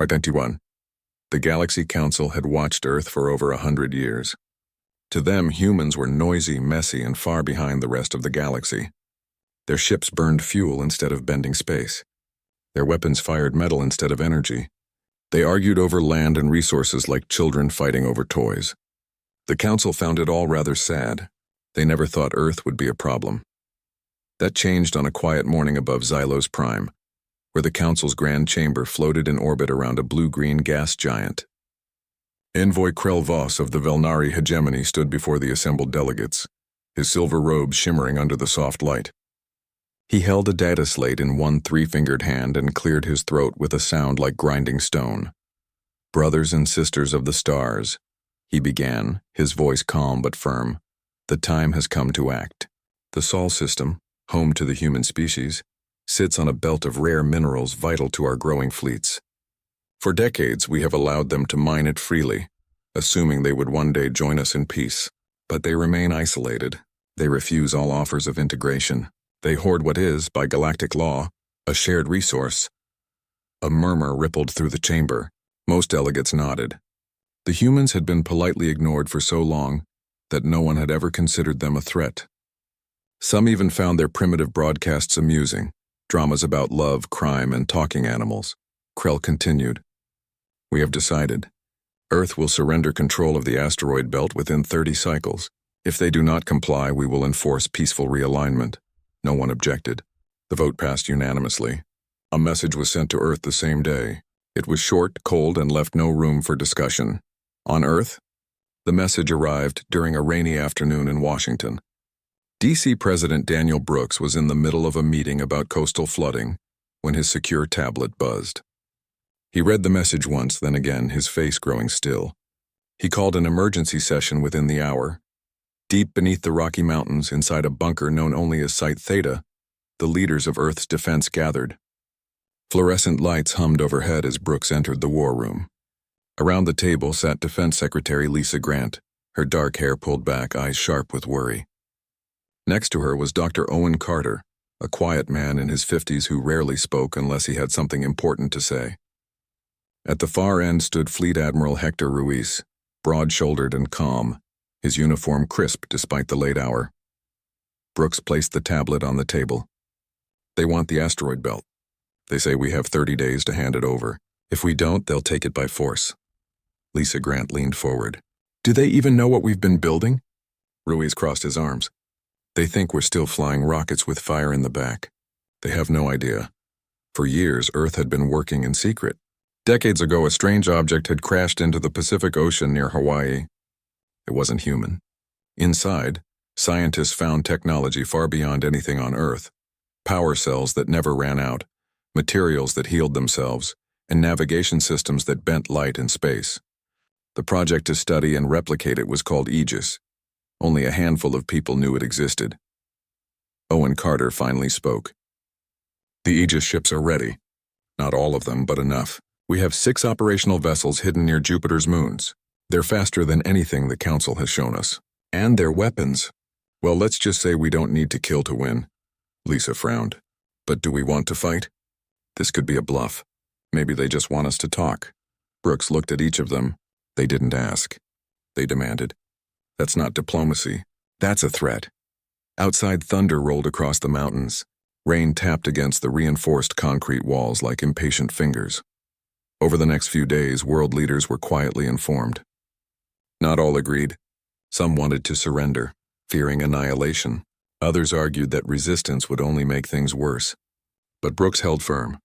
21. The Galaxy Council had watched Earth for over 100 years. To them, humans were noisy, messy, and far behind the rest of the galaxy. Their ships burned fuel instead of bending space. Their weapons fired metal instead of energy. They argued over land and resources like children fighting over toys. The Council found it all rather sad. They never thought Earth would be a problem. That changed on a quiet morning above Xylos Prime, where the Council's grand chamber floated in orbit around a blue-green gas giant. Envoy Krell Voss of the Velnari hegemony stood before the assembled delegates, his silver robe shimmering under the soft light. He held a data slate in one three-fingered hand and cleared his throat with a sound like grinding stone. "Brothers and sisters of the stars," he began, his voice calm but firm, "the time has come to act. The Sol system, home to the human species, sits on a belt of rare minerals vital to our growing fleets. For decades, we have allowed them to mine it freely, assuming they would one day join us in peace. But they remain isolated. They refuse all offers of integration. They hoard what is, by galactic law, a shared resource." A murmur rippled through the chamber. Most delegates nodded. The humans had been politely ignored for so long that no one had ever considered them a threat. Some even found their primitive broadcasts amusing, dramas about love, crime, and talking animals. Krell continued, "We have decided. Earth will surrender control of the asteroid belt within 30 cycles. If they do not comply, we will enforce peaceful realignment." No one objected. The vote passed unanimously. A message was sent to Earth the same day. It was short, cold, and left no room for discussion. On Earth, the message arrived during a rainy afternoon in Washington. DC President Daniel Brooks was in the middle of a meeting about coastal flooding when his secure tablet buzzed. He read the message once, then again, his face growing still. He called an emergency session within the hour. Deep beneath the Rocky Mountains, inside a bunker known only as Site Theta, the leaders of Earth's defense gathered. Fluorescent lights hummed overhead as Brooks entered the war room. Around the table sat Defense Secretary Lisa Grant, her dark hair pulled back, eyes sharp with worry. Next to her was Dr. Owen Carter, a quiet man in his 50s who rarely spoke unless he had something important to say. At the far end stood Fleet Admiral Hector Ruiz, broad-shouldered and calm, his uniform crisp despite the late hour. Brooks placed the tablet on the table. "They want the asteroid belt. They say we have 30 days to hand it over. If we don't, they'll take it by force." Lisa Grant leaned forward. "Do they even know what we've been building?" Ruiz crossed his arms. "They think we're still flying rockets with fire in the back. They have no idea. For years, Earth had been working in secret. Decades ago, a strange object had crashed into the Pacific Ocean near Hawaii. It wasn't human. Inside, scientists found technology far beyond anything on Earth. Power cells that never ran out, materials that healed themselves, and navigation systems that bent light in space. The project to study and replicate it was called Aegis. Only a handful of people knew it existed. Owen Carter finally spoke. "The Aegis ships are ready. Not all of them, but enough. We have 6 operational vessels hidden near Jupiter's moons. They're faster than anything the Council has shown us. And their weapons. Well, let's just say we don't need to kill to win." Lisa frowned. "But do we want to fight? This could be a bluff. Maybe they just want us to talk." Brooks looked at each of them. They didn't ask. They demanded. "That's not diplomacy. That's a threat." Outside, thunder rolled across the mountains. Rain tapped against the reinforced concrete walls like impatient fingers. Over the next few days, world leaders were quietly informed. Not all agreed. Some wanted to surrender, fearing annihilation. Others argued that resistance would only make things worse. But Brooks held firm.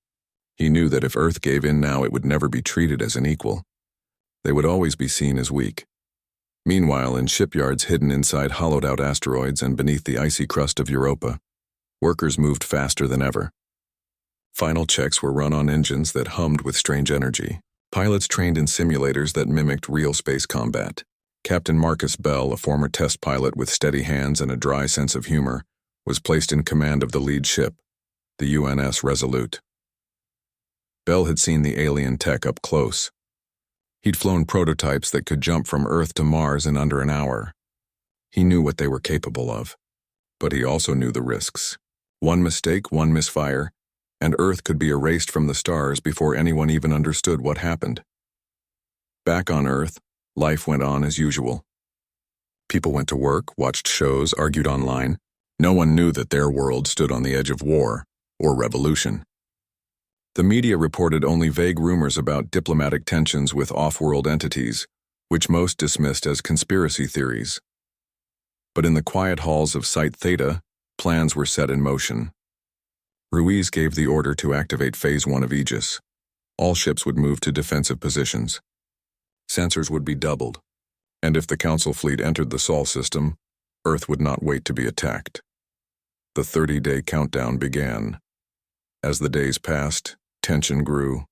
He knew that if Earth gave in now, it would never be treated as an equal. They would always be seen as weak. Meanwhile, in shipyards hidden inside hollowed-out asteroids and beneath the icy crust of Europa, workers moved faster than ever. Final checks were run on engines that hummed with strange energy. Pilots trained in simulators that mimicked real space combat. Captain Marcus Bell, a former test pilot with steady hands and a dry sense of humor, was placed in command of the lead ship, the UNS Resolute. Bell had seen the alien tech up close. He'd flown prototypes that could jump from Earth to Mars in under an hour. He knew what they were capable of, but he also knew the risks. One mistake, one misfire, and Earth could be erased from the stars before anyone even understood what happened. Back on Earth, life went on as usual. People went to work, watched shows, argued online. No one knew that their world stood on the edge of war or revolution. The media reported only vague rumors about diplomatic tensions with off-world entities, which most dismissed as conspiracy theories. But in the quiet halls of Site Theta, plans were set in motion. Ruiz gave the order to activate Phase 1 of Aegis. All ships would move to defensive positions. Sensors would be doubled, and if the Council fleet entered the Sol system, Earth would not wait to be attacked. The 30-day countdown began. As the days passed, tension grew.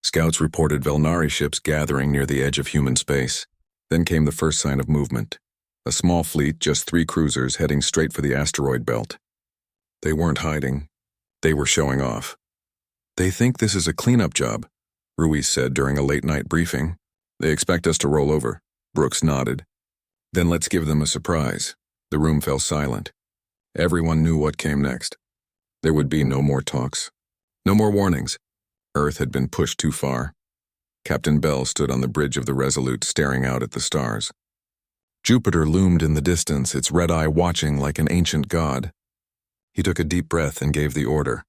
Scouts reported Velnari ships gathering near the edge of human space. Then came the first sign of movement. A small fleet, just 3 cruisers, heading straight for the asteroid belt. They weren't hiding. They were showing off. "They think this is a cleanup job," Ruiz said during a late-night briefing. "They expect us to roll over." Brooks nodded. "Then let's give them a surprise." The room fell silent. Everyone knew what came next. There would be no more talks. No more warnings. Earth had been pushed too far. Captain Bell stood on the bridge of the Resolute, staring out at the stars. Jupiter loomed in the distance, its red eye watching like an ancient god. He took a deep breath and gave the order.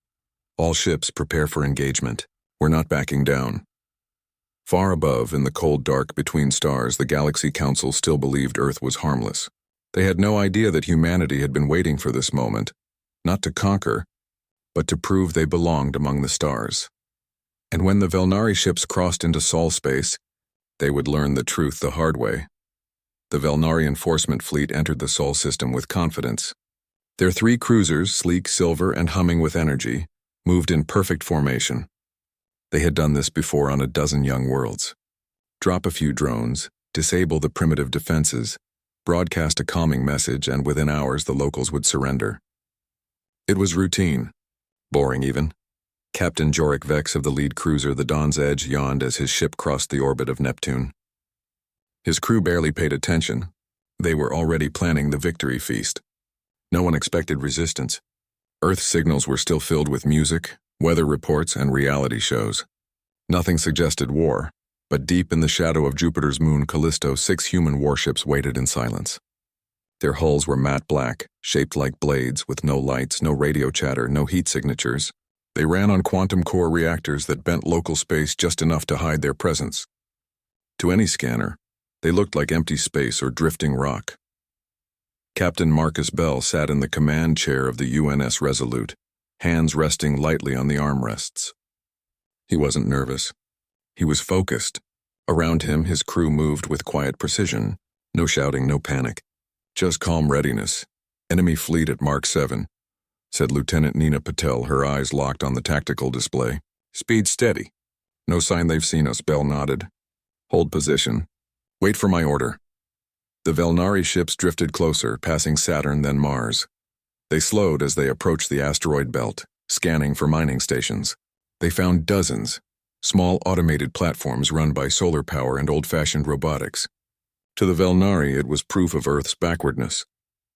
"All ships prepare for engagement. We're not backing down." Far above, in the cold dark between stars, the Galaxy Council still believed Earth was harmless. They had no idea that humanity had been waiting for this moment, not to conquer, but to prove they belonged among the stars. And when the Velnari ships crossed into Sol space, they would learn the truth the hard way. The Velnari enforcement fleet entered the Sol system with confidence. Their 3 cruisers, sleek, silver, and humming with energy, moved in perfect formation. They had done this before on a dozen young worlds. Drop a few drones, disable the primitive defenses, broadcast a calming message, and within hours the locals would surrender. It was routine. Boring even. Captain Jorik Vex of the lead cruiser, the Dawn's Edge, yawned as his ship crossed the orbit of Neptune. His crew barely paid attention. They were already planning the victory feast. No one expected resistance. Earth signals were still filled with music, weather reports, and reality shows. Nothing suggested war, but deep in the shadow of Jupiter's moon Callisto, 6 human warships waited in silence. Their hulls were matte black, shaped like blades, with no lights, no radio chatter, no heat signatures. They ran on quantum core reactors that bent local space just enough to hide their presence. To any scanner, they looked like empty space or drifting rock. Captain Marcus Bell sat in the command chair of the UNS Resolute, hands resting lightly on the armrests. He wasn't nervous. He was focused. Around him, his crew moved with quiet precision. No shouting, no panic. Just calm readiness. "Enemy fleet at Mark 7, said Lieutenant Nina Patel, her eyes locked on the tactical display. "Speed steady." "No sign they've seen us," Bell nodded. "Hold position. Wait for my order." The Velnari ships drifted closer, passing Saturn, then Mars. They slowed as they approached the asteroid belt, scanning for mining stations. They found dozens, small automated platforms run by solar power and old-fashioned robotics. To the Velnari, it was proof of Earth's backwardness.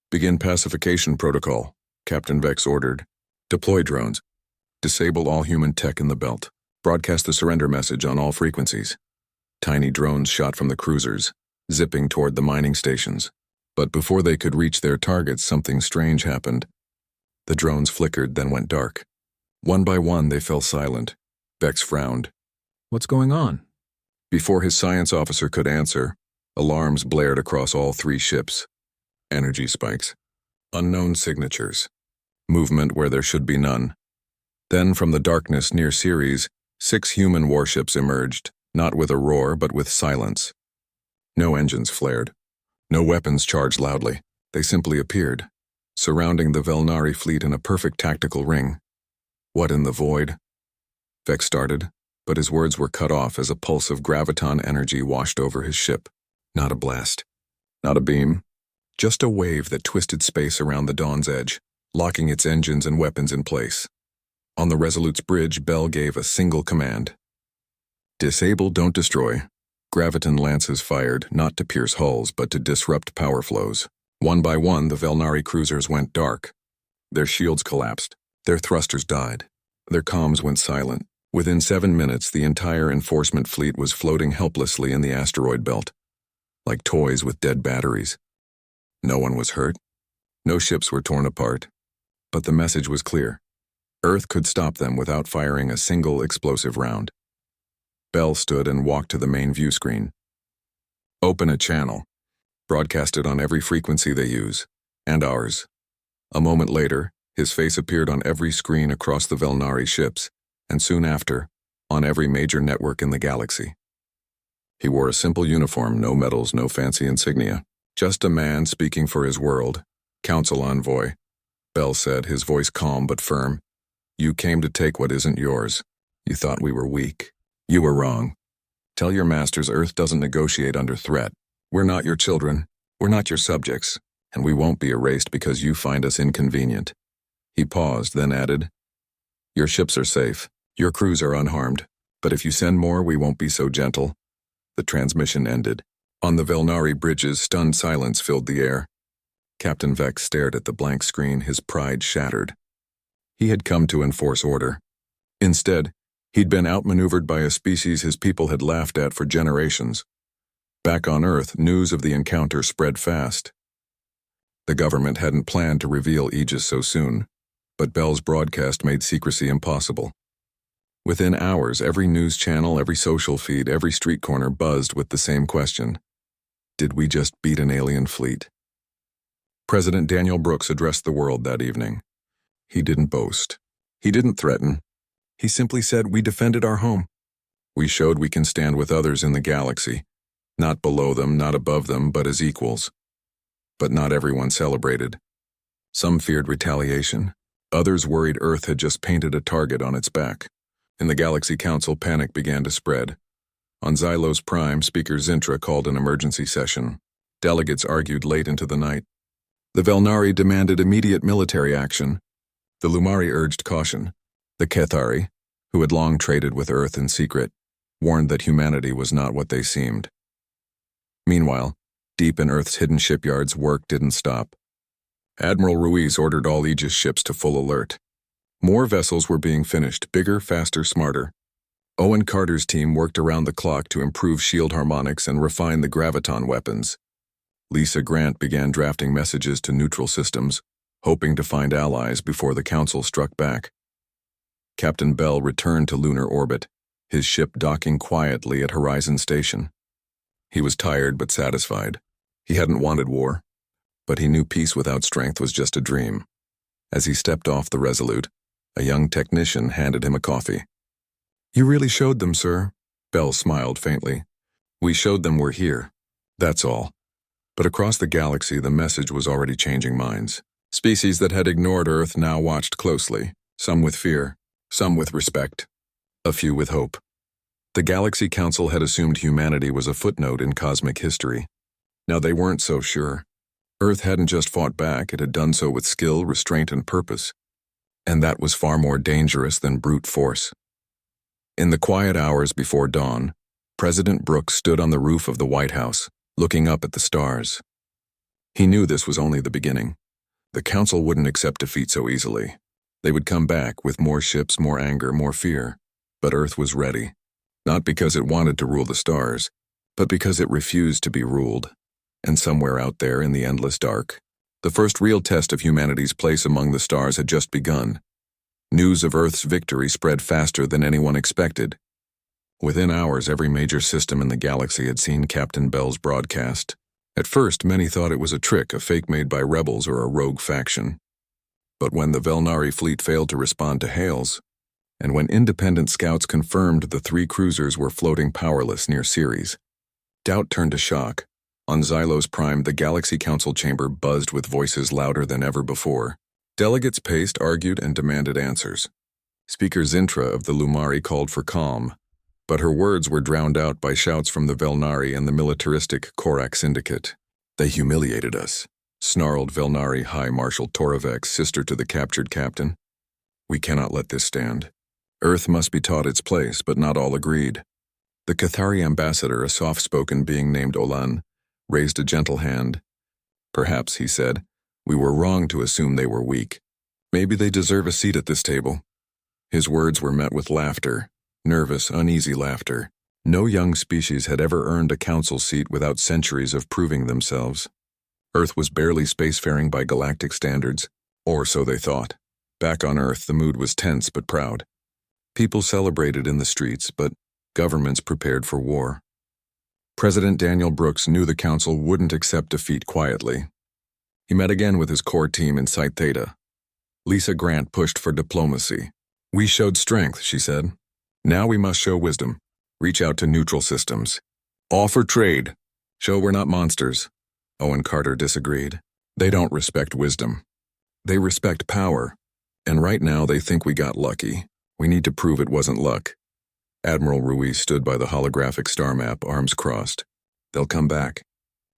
"Begin pacification protocol," Captain Vex ordered. "Deploy drones. Disable all human tech in the belt. Broadcast the surrender message on all frequencies." Tiny drones shot from the cruisers, zipping toward the mining stations. But before they could reach their targets, something strange happened. The drones flickered, then went dark. One by one, they fell silent. Vex frowned. "What's going on?" Before his science officer could answer, alarms blared across all 3 ships. Energy spikes. Unknown signatures. Movement where there should be none. Then from the darkness near Ceres, 6 human warships emerged, not with a roar but with silence. No engines flared. No weapons charged loudly. They simply appeared, surrounding the Velnari fleet in a perfect tactical ring. "What in the void?" Vex started, but his words were cut off as a pulse of graviton energy washed over his ship. Not a blast. Not a beam. Just a wave that twisted space around the Dawn's Edge, locking its engines and weapons in place. On the Resolute's bridge, Bell gave a single command. "Disable, don't destroy." Graviton lances fired, not to pierce hulls, but to disrupt power flows. One by one, the Velnari cruisers went dark. Their shields collapsed. Their thrusters died. Their comms went silent. Within 7 minutes, the entire enforcement fleet was floating helplessly in the asteroid belt, like toys with dead batteries. No one was hurt. No ships were torn apart. But the message was clear. Earth could stop them without firing a single explosive round. Bell stood and walked to the main view screen. Open a channel. Broadcast it on every frequency they use, and ours. A moment later, his face appeared on every screen across the Velnari ships, and soon after, on every major network in the galaxy. He wore a simple uniform, no medals, no fancy insignia. Just a man speaking for his world. Council envoy. Bell said, his voice calm but firm. You came to take what isn't yours. You thought we were weak. You were wrong. Tell your masters Earth doesn't negotiate under threat. We're not your children. We're not your subjects. And we won't be erased because you find us inconvenient. He paused, then added, your ships are safe. Your crews are unharmed. But if you send more, we won't be so gentle. The transmission ended. On the Velnari bridges, stunned silence filled the air. Captain Vex stared at the blank screen, his pride shattered. He had come to enforce order. Instead, he'd been outmaneuvered by a species his people had laughed at for generations. Back on Earth, news of the encounter spread fast. The government hadn't planned to reveal Aegis so soon, but Bell's broadcast made secrecy impossible. Within hours, every news channel, every social feed, every street corner buzzed with the same question. Did we just beat an alien fleet? President Daniel Brooks addressed the world that evening. He didn't boast. He didn't threaten. He simply said, we defended our home. We showed we can stand with others in the galaxy. Not below them, not above them, but as equals. But not everyone celebrated. Some feared retaliation. Others worried Earth had just painted a target on its back. In the Galaxy Council, panic began to spread. On Xylos Prime, Speaker Zintra called an emergency session. Delegates argued late into the night. The Velnari demanded immediate military action. The Lumari urged caution. The Kethari, who had long traded with Earth in secret, warned that humanity was not what they seemed. Meanwhile, deep in Earth's hidden shipyards, work didn't stop. Admiral Ruiz ordered all Aegis ships to full alert. More vessels were being finished, bigger, faster, smarter. Owen Carter's team worked around the clock to improve shield harmonics and refine the graviton weapons. Lisa Grant began drafting messages to neutral systems, hoping to find allies before the Council struck back. Captain Bell returned to lunar orbit, his ship docking quietly at Horizon Station. He was tired but satisfied. He hadn't wanted war, but he knew peace without strength was just a dream. As he stepped off the Resolute, a young technician handed him a coffee. You really showed them, sir. Bell smiled faintly. We showed them we're here. That's all. But across the galaxy, the message was already changing minds. Species that had ignored Earth now watched closely, some with fear, some with respect, a few with hope. The Galaxy Council had assumed humanity was a footnote in cosmic history. Now they weren't so sure. Earth hadn't just fought back, it had done so with skill, restraint, and purpose. And that was far more dangerous than brute force. In the quiet hours before dawn, President Brooks stood on the roof of the White House, looking up at the stars. He knew this was only the beginning. The Council wouldn't accept defeat so easily. They would come back with more ships, more anger, more fear. But Earth was ready. Not because it wanted to rule the stars, but because it refused to be ruled. And somewhere out there in the endless dark, the first real test of humanity's place among the stars had just begun. News of Earth's victory spread faster than anyone expected. Within hours, every major system in the galaxy had seen Captain Bell's broadcast. At first, many thought it was a trick, a fake made by rebels or a rogue faction. But when the Velnari fleet failed to respond to hails, and when independent scouts confirmed the 3 cruisers were floating powerless near Ceres, doubt turned to shock. On Xylos Prime, the Galaxy Council chamber buzzed with voices louder than ever before. Delegates paced, argued, and demanded answers. Speaker Zintra of the Lumari called for calm, but her words were drowned out by shouts from the Velnari and the militaristic Korak Syndicate. They humiliated us, snarled Velnari High Marshal Toravek, sister to the captured captain. We cannot let this stand. Earth must be taught its place, but not all agreed. The Cathari ambassador, a soft-spoken being named Olan, raised a gentle hand. Perhaps, he said, we were wrong to assume they were weak. Maybe they deserve a seat at this table. His words were met with laughter, nervous, uneasy laughter. No young species had ever earned a council seat without centuries of proving themselves. Earth was barely spacefaring by galactic standards, or so they thought. Back on Earth, the mood was tense but proud. People celebrated in the streets, but governments prepared for war. President Daniel Brooks knew the council wouldn't accept defeat quietly. He met again with his core team in Site Theta. Lisa Grant pushed for diplomacy. "We showed strength," she said. "Now we must show wisdom. Reach out to neutral systems. Offer trade. Show we're not monsters." Owen Carter disagreed. "They don't respect wisdom. They respect power. And right now they think we got lucky. We need to prove it wasn't luck." Admiral Ruiz stood by the holographic star map, arms crossed. "They'll come back.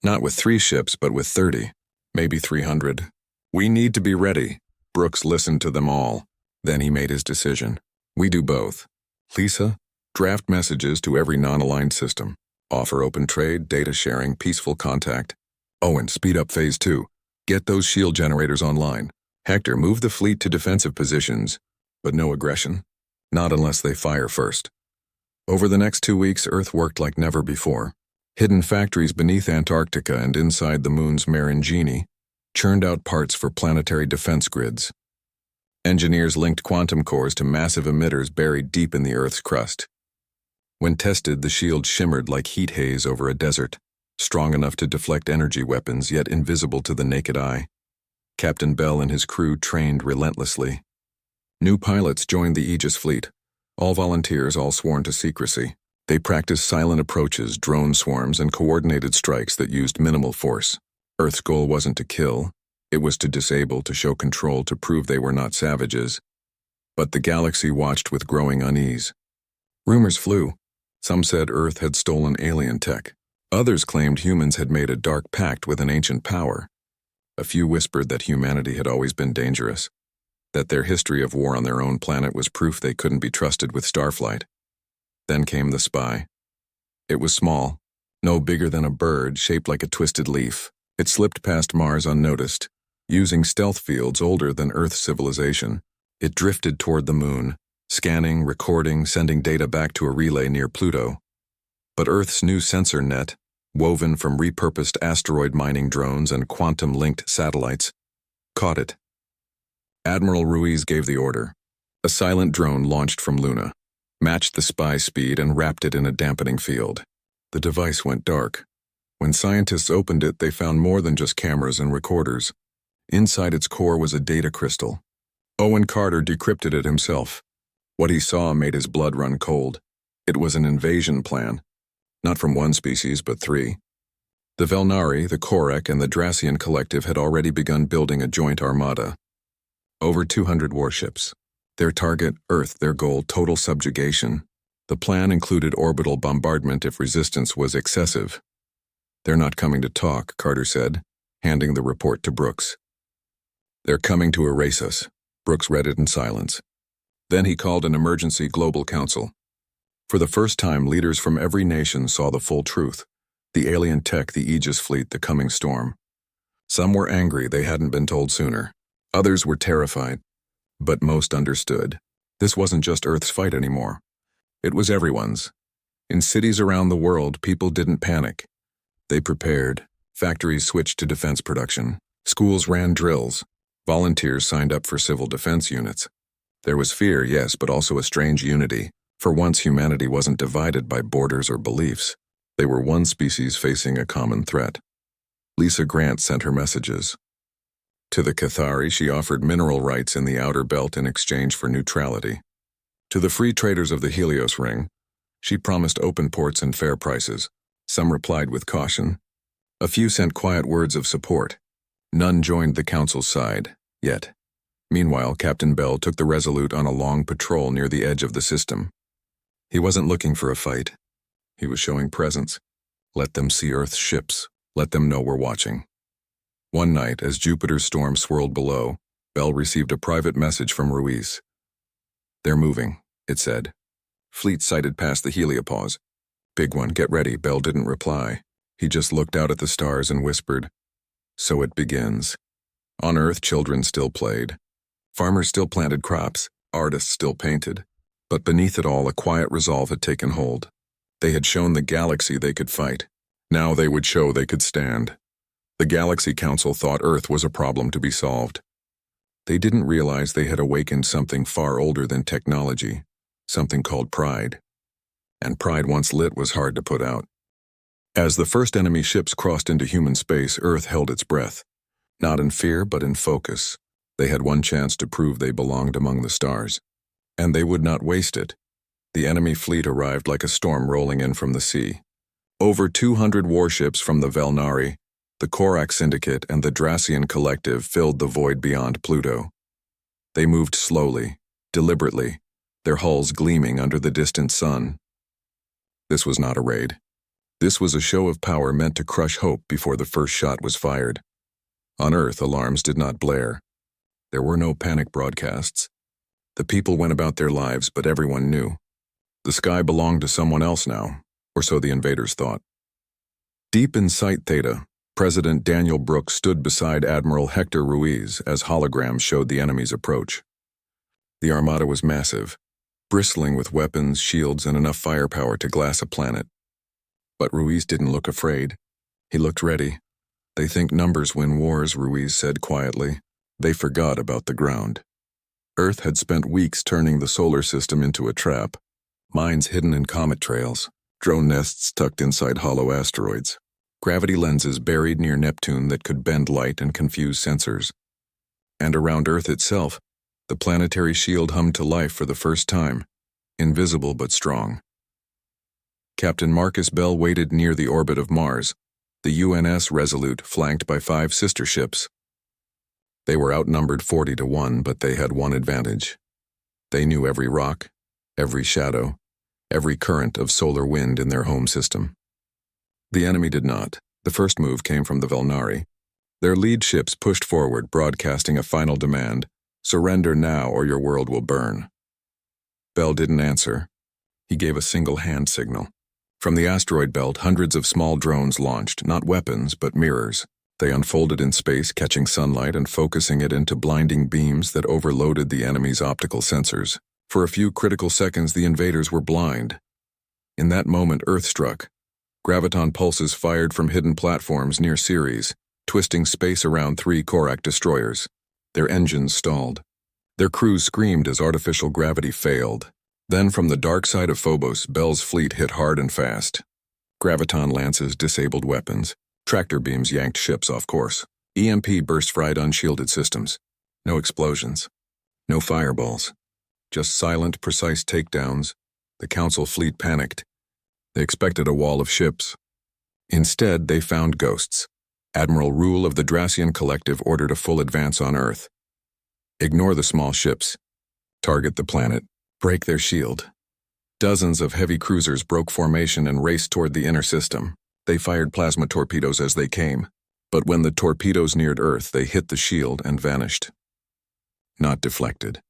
Not with 3 ships, but with 30. Maybe 300. We need to be ready." Brooks listened to them all. Then he made his decision. "We do both. Lisa, draft messages to every non-aligned system. Offer open trade, data sharing, peaceful contact. Owen, speed up Phase 2. Get those shield generators online. Hector, move the fleet to defensive positions. But no aggression. Not unless they fire first." Over the next 2 weeks, Earth worked like never before. Hidden factories beneath Antarctica and inside the moon's Marangini churned out parts for planetary defense grids. Engineers linked quantum cores to massive emitters buried deep in the Earth's crust. When tested, the shield shimmered like heat haze over a desert, strong enough to deflect energy weapons, yet invisible to the naked eye. Captain Bell and his crew trained relentlessly. New pilots joined the Aegis fleet, all volunteers, all sworn to secrecy. They practiced silent approaches, drone swarms, and coordinated strikes that used minimal force. Earth's goal wasn't to kill, it was to disable, to show control, to prove they were not savages. But the galaxy watched with growing unease. Rumors flew. Some said Earth had stolen alien tech. Others claimed humans had made a dark pact with an ancient power. A few whispered that humanity had always been dangerous, that their history of war on their own planet was proof they couldn't be trusted with starflight. Then came the spy. It was small, no bigger than a bird, shaped like a twisted leaf. It slipped past Mars unnoticed, using stealth fields older than Earth's civilization. It drifted toward the moon, scanning, recording, sending data back to a relay near Pluto. But Earth's new sensor net, woven from repurposed asteroid mining drones and quantum-linked satellites, caught it. Admiral Ruiz gave the order. A silent drone launched from Luna, matched the spy's speed and wrapped it in a dampening field. The device went dark. When scientists opened it, they found more than just cameras and recorders. Inside its core was a data crystal. Owen Carter decrypted it himself. What he saw made his blood run cold. It was an invasion plan. Not from one species, but 3. The Velnari, the Korek, and the Drassian Collective had already begun building a joint armada. Over 200 warships. Their target, Earth, their goal, total subjugation. The plan included orbital bombardment if resistance was excessive. "They're not coming to talk," Carter said, handing the report to Brooks. "They're coming to erase us." Brooks read it in silence. Then he called an emergency global council. For the first time, leaders from every nation saw the full truth. The alien tech, the Aegis fleet, the coming storm. Some were angry they hadn't been told sooner. Others were terrified. But most understood. This wasn't just Earth's fight anymore. It was everyone's. In cities around the world, people didn't panic. They prepared. Factories switched to defense production. Schools ran drills. Volunteers signed up for civil defense units. There was fear, yes, but also a strange unity. For once, humanity wasn't divided by borders or beliefs. They were one species facing a common threat. Lisa Grant sent her messages. To the Cathari, she offered mineral rights in the outer belt in exchange for neutrality. To the free traders of the Helios Ring, she promised open ports and fair prices. Some replied with caution. A few sent quiet words of support. None joined the council's side, yet. Meanwhile, Captain Bell took the Resolute on a long patrol near the edge of the system. He wasn't looking for a fight. He was showing presence. Let them see Earth's ships. Let them know we're watching. One night, as Jupiter's storm swirled below, Bell received a private message from Ruiz. "They're moving," it said. "Fleet sighted past the heliopause. Big one, get ready." Bell didn't reply. He just looked out at the stars and whispered, "So it begins." On Earth, children still played. Farmers still planted crops. Artists still painted. But beneath it all, a quiet resolve had taken hold. They had shown the galaxy they could fight. Now they would show they could stand. The Galaxy Council thought Earth was a problem to be solved. They didn't realize they had awakened something far older than technology, something called pride. And pride once lit was hard to put out. As the first enemy ships crossed into human space, Earth held its breath. Not in fear, but in focus. They had one chance to prove they belonged among the stars. And they would not waste it. The enemy fleet arrived like a storm rolling in from the sea. Over 200 warships from the Velnari, the Korak Syndicate, and the Dracian Collective filled the void beyond Pluto. They moved slowly, deliberately, their hulls gleaming under the distant sun. This was not a raid. This was a show of power meant to crush hope before the first shot was fired. On Earth, alarms did not blare. There were no panic broadcasts. The people went about their lives, but everyone knew. The sky belonged to someone else now, or so the invaders thought. Deep in Site Theta, President Daniel Brooks stood beside Admiral Hector Ruiz as holograms showed the enemy's approach. The armada was massive, bristling with weapons, shields, and enough firepower to glass a planet. But Ruiz didn't look afraid. He looked ready. They think numbers win wars, Ruiz said quietly. They forgot about the ground. Earth had spent weeks turning the solar system into a trap. Mines hidden in comet trails, drone nests tucked inside hollow asteroids, gravity lenses buried near Neptune that could bend light and confuse sensors. And around Earth itself, the planetary shield hummed to life for the first time, invisible but strong. Captain Marcus Bell waited near the orbit of Mars, the UNS Resolute flanked by 5 sister ships. They were outnumbered 40-1, but they had one advantage. They knew every rock, every shadow, every current of solar wind in their home system. The enemy did not. The first move came from the Velnari. Their lead ships pushed forward, broadcasting a final demand: surrender now or your world will burn. Bell didn't answer. He gave a single hand signal. From the asteroid belt, hundreds of small drones launched, not weapons, but mirrors. They unfolded in space, catching sunlight and focusing it into blinding beams that overloaded the enemy's optical sensors. For a few critical seconds, the invaders were blind. In that moment, Earth struck. Graviton pulses fired from hidden platforms near Ceres, twisting space around 3 Korak destroyers. Their engines stalled. Their crews screamed as artificial gravity failed. Then from the dark side of Phobos, Bell's fleet hit hard and fast. Graviton lances disabled weapons. Tractor beams yanked ships off course. EMP burst fried unshielded systems. No explosions. No fireballs. Just silent, precise takedowns. The Council fleet panicked. They expected a wall of ships. Instead, they found ghosts. Admiral Rule of the Dracian Collective ordered a full advance on Earth. Ignore the small ships. Target the planet. Break their shield. Dozens of heavy cruisers broke formation and raced toward the inner system. They fired plasma torpedoes as they came. But when the torpedoes neared Earth, they hit the shield and vanished. Not deflected.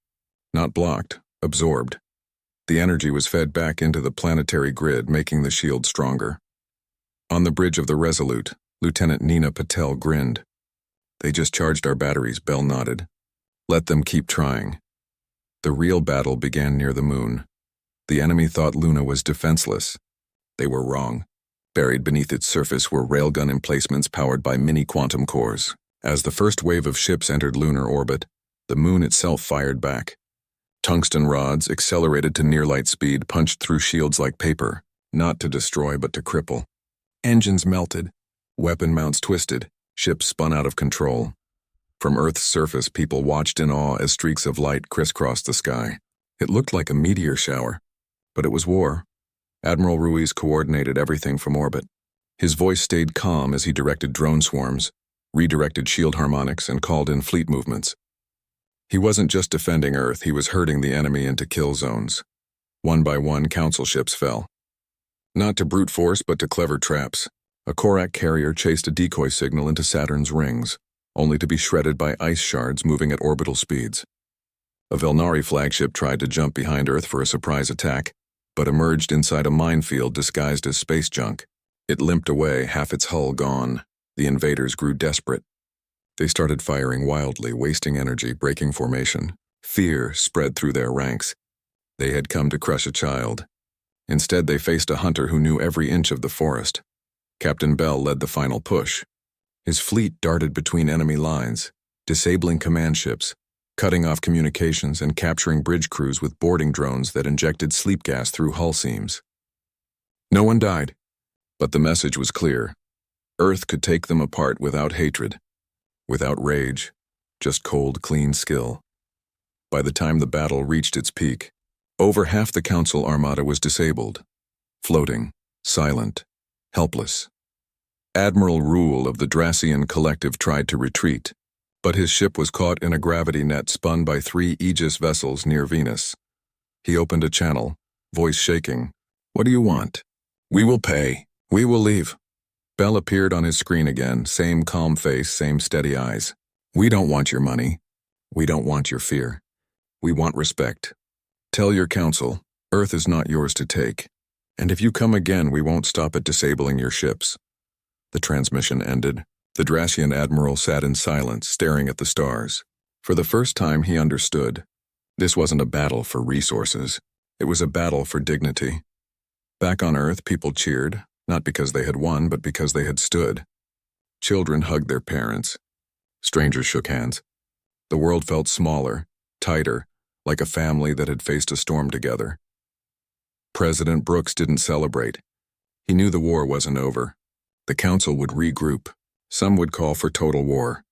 Not blocked. Absorbed. The energy was fed back into the planetary grid, making the shield stronger. On the bridge of the Resolute, Lieutenant Nina Patel grinned. They just charged our batteries, Bell nodded. Let them keep trying. The real battle began near the moon. The enemy thought Luna was defenseless. They were wrong. Buried beneath its surface were railgun emplacements powered by mini-quantum cores. As the first wave of ships entered lunar orbit, the moon itself fired back. Tungsten rods, accelerated to near-light speed, punched through shields like paper, not to destroy but to cripple. Engines melted, weapon mounts twisted, ships spun out of control. From Earth's surface, people watched in awe as streaks of light crisscrossed the sky. It looked like a meteor shower, but it was war. Admiral Ruiz coordinated everything from orbit. His voice stayed calm as he directed drone swarms, redirected shield harmonics, and called in fleet movements. He wasn't just defending Earth, he was herding the enemy into kill zones. One by one, Council ships fell. Not to brute force, but to clever traps. A Korak carrier chased a decoy signal into Saturn's rings, only to be shredded by ice shards moving at orbital speeds. A Velnari flagship tried to jump behind Earth for a surprise attack, but emerged inside a minefield disguised as space junk. It limped away, half its hull gone. The invaders grew desperate. They started firing wildly, wasting energy, breaking formation. Fear spread through their ranks. They had come to crush a child. Instead, they faced a hunter who knew every inch of the forest. Captain Bell led the final push. His fleet darted between enemy lines, disabling command ships, cutting off communications and capturing bridge crews with boarding drones that injected sleep gas through hull seams. No one died, but the message was clear. Earth could take them apart without hatred, without rage, just cold, clean skill. By the time the battle reached its peak, over half the Council Armada was disabled, floating, silent, helpless. Admiral Rule of the Drassian Collective tried to retreat, but his ship was caught in a gravity net spun by 3 Aegis vessels near Venus. He opened a channel, voice shaking. "What do you want?" "We will pay. We will leave." Bell appeared on his screen again, same calm face, same steady eyes. "We don't want your money. We don't want your fear. We want respect. Tell your council, Earth is not yours to take. And if you come again, we won't stop at disabling your ships." The transmission ended. The Drassian admiral sat in silence, staring at the stars. For the first time, he understood. This wasn't a battle for resources. It was a battle for dignity. Back on Earth, people cheered, not because they had won, but because they had stood. Children hugged their parents. Strangers shook hands. The world felt smaller, tighter, like a family that had faced a storm together. President Brooks didn't celebrate. He knew the war wasn't over. The council would regroup. Some would call for total war.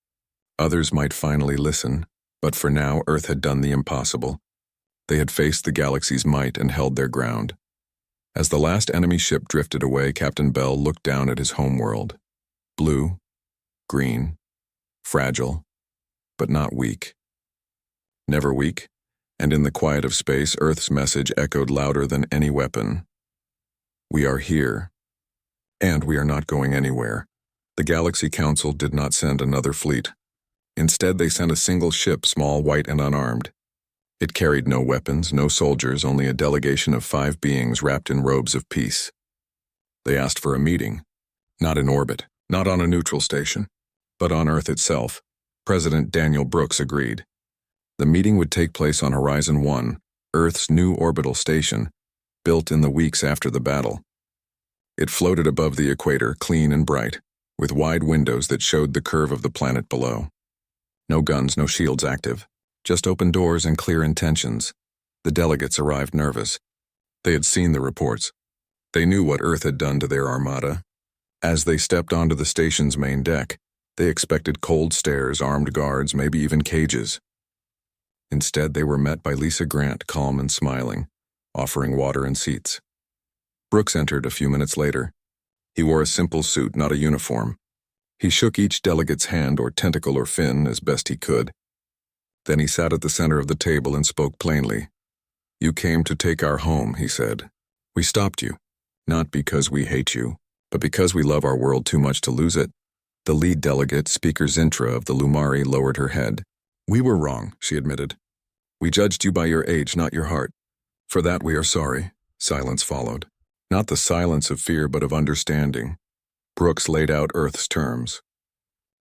Others might finally listen, but for now Earth had done the impossible. They had faced the galaxy's might and held their ground. As the last enemy ship drifted away, Captain Bell looked down at his homeworld. Blue, green, fragile, but not weak. Never weak, and in the quiet of space, Earth's message echoed louder than any weapon. We are here, and we are not going anywhere. The Galaxy Council did not send another fleet. Instead, they sent a single ship, small, white, and unarmed. It carried no weapons, no soldiers, only a delegation of 5 beings wrapped in robes of peace. They asked for a meeting, not in orbit, not on a neutral station, but on Earth itself. President Daniel Brooks agreed. The meeting would take place on Horizon 1, Earth's new orbital station, built in the weeks after the battle. It floated above the equator, clean and bright, with wide windows that showed the curve of the planet below. No guns, no shields active, just open doors and clear intentions. The delegates arrived nervous. They had seen the reports. They knew what Earth had done to their armada. As they stepped onto the station's main deck, they expected cold stares, armed guards, maybe even cages. Instead, they were met by Lisa Grant, calm and smiling, offering water and seats. Brooks entered a few minutes later. He wore a simple suit, not a uniform. He shook each delegate's hand or tentacle or fin as best he could. Then he sat at the center of the table and spoke plainly. "You came to take our home," he said. "We stopped you, not because we hate you, but because we love our world too much to lose it." The lead delegate, Speaker Zintra of the Lumari, lowered her head. "We were wrong," she admitted. "We judged you by your age, not your heart. For that we are sorry." Silence followed. Not the silence of fear, but of understanding. Brooks laid out Earth's terms.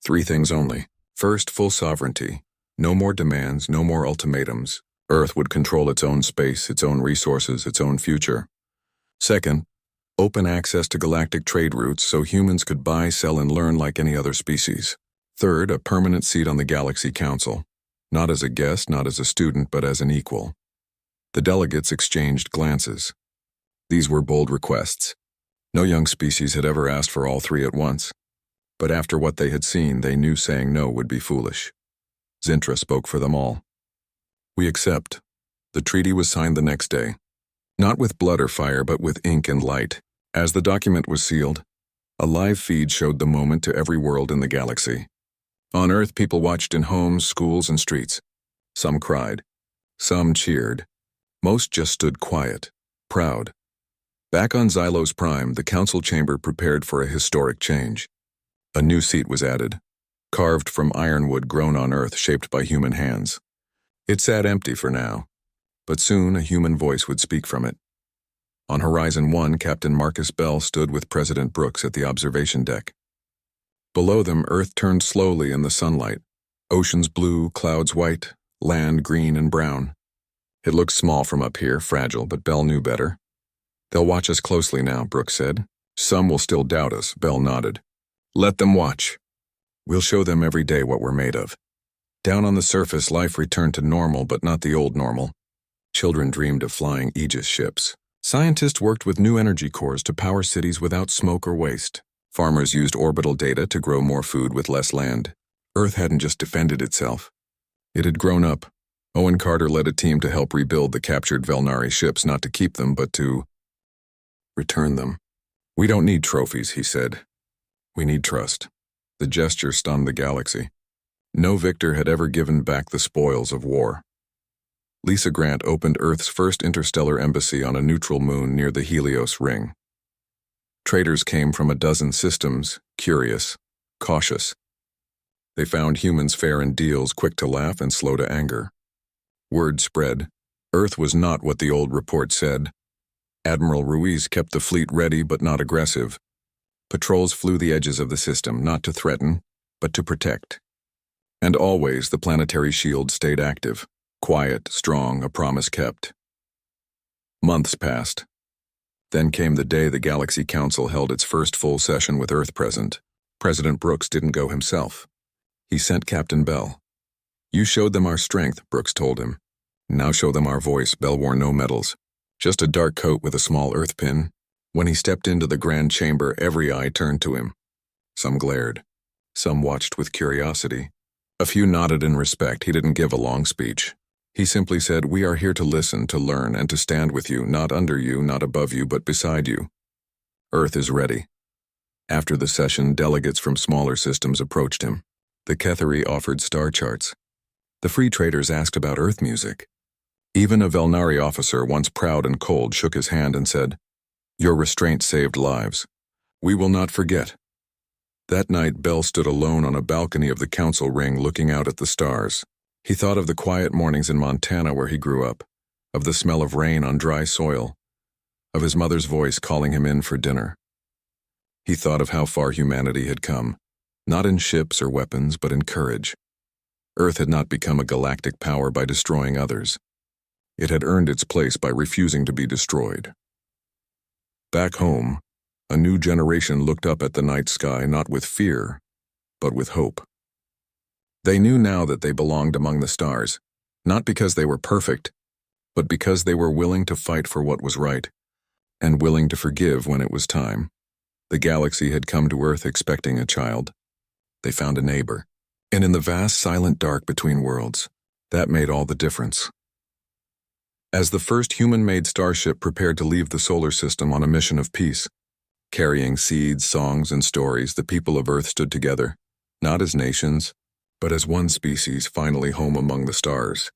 3 things only. First, full sovereignty. No more demands, no more ultimatums. Earth would control its own space, its own resources, its own future. Second, open access to galactic trade routes so humans could buy, sell, and learn like any other species. Third, a permanent seat on the Galaxy Council. Not as a guest, not as a student, but as an equal. The delegates exchanged glances. These were bold requests. No young species had ever asked for all 3 at once. But after what they had seen, they knew saying no would be foolish. Zintra spoke for them all. "We accept." The treaty was signed the next day. Not with blood or fire, but with ink and light. As the document was sealed, a live feed showed the moment to every world in the galaxy. On Earth, people watched in homes, schools, and streets. Some cried. Some cheered. Most just stood quiet, proud. Back on Xylos Prime, the council chamber prepared for a historic change. A new seat was added, carved from ironwood grown on Earth, shaped by human hands. It sat empty for now, but soon a human voice would speak from it. On Horizon 1, Captain Marcus Bell stood with President Brooks at the observation deck. Below them, Earth turned slowly in the sunlight, oceans blue, clouds white, land green and brown. It looked small from up here, fragile, but Bell knew better. They'll watch us closely now, Brooks said. Some will still doubt us, Bell nodded. Let them watch. We'll show them every day what we're made of. Down on the surface, life returned to normal, but not the old normal. Children dreamed of flying Aegis ships. Scientists worked with new energy cores to power cities without smoke or waste. Farmers used orbital data to grow more food with less land. Earth hadn't just defended itself. It had grown up. Owen Carter led a team to help rebuild the captured Velnari ships, not to keep them, but to return them. We don't need trophies, he said. We need trust. The gesture stunned the galaxy. No victor had ever given back the spoils of war. Lisa Grant opened Earth's first interstellar embassy on a neutral moon near the Helios ring. Traders came from a dozen systems, curious, cautious. They found humans fair in deals, quick to laugh and slow to anger. Word spread. Earth was not what the old report said. Admiral Ruiz kept the fleet ready but not aggressive. Patrols flew the edges of the system, not to threaten, but to protect. And always the planetary shield stayed active. Quiet, strong, a promise kept. Months passed. Then came the day the Galaxy Council held its first full session with Earth present. President Brooks didn't go himself. He sent Captain Bell. You showed them our strength, Brooks told him. Now show them our voice. Bell wore no medals. Just a dark coat with a small earth pin. When he stepped into the grand chamber, every eye turned to him. Some glared. Some watched with curiosity. A few nodded in respect. He didn't give a long speech. He simply said, we are here to listen, to learn, and to stand with you, not under you, not above you, but beside you. Earth is ready. After the session, delegates from smaller systems approached him. The Ketheri offered star charts. The free traders asked about Earth music. Even a Velnari officer, once proud and cold, shook his hand and said, your restraint saved lives. We will not forget. That night, Bell stood alone on a balcony of the council ring looking out at the stars. He thought of the quiet mornings in Montana where he grew up, of the smell of rain on dry soil, of his mother's voice calling him in for dinner. He thought of how far humanity had come, not in ships or weapons, but in courage. Earth had not become a galactic power by destroying others. It had earned its place by refusing to be destroyed. Back home, a new generation looked up at the night sky not with fear, but with hope. They knew now that they belonged among the stars, not because they were perfect, but because they were willing to fight for what was right, and willing to forgive when it was time. The galaxy had come to Earth expecting a child. They found a neighbor. And in the vast, silent dark between worlds, that made all the difference. As the first human-made starship prepared to leave the solar system on a mission of peace, carrying seeds, songs, and stories, the people of Earth stood together, not as nations, but as one species finally home among the stars.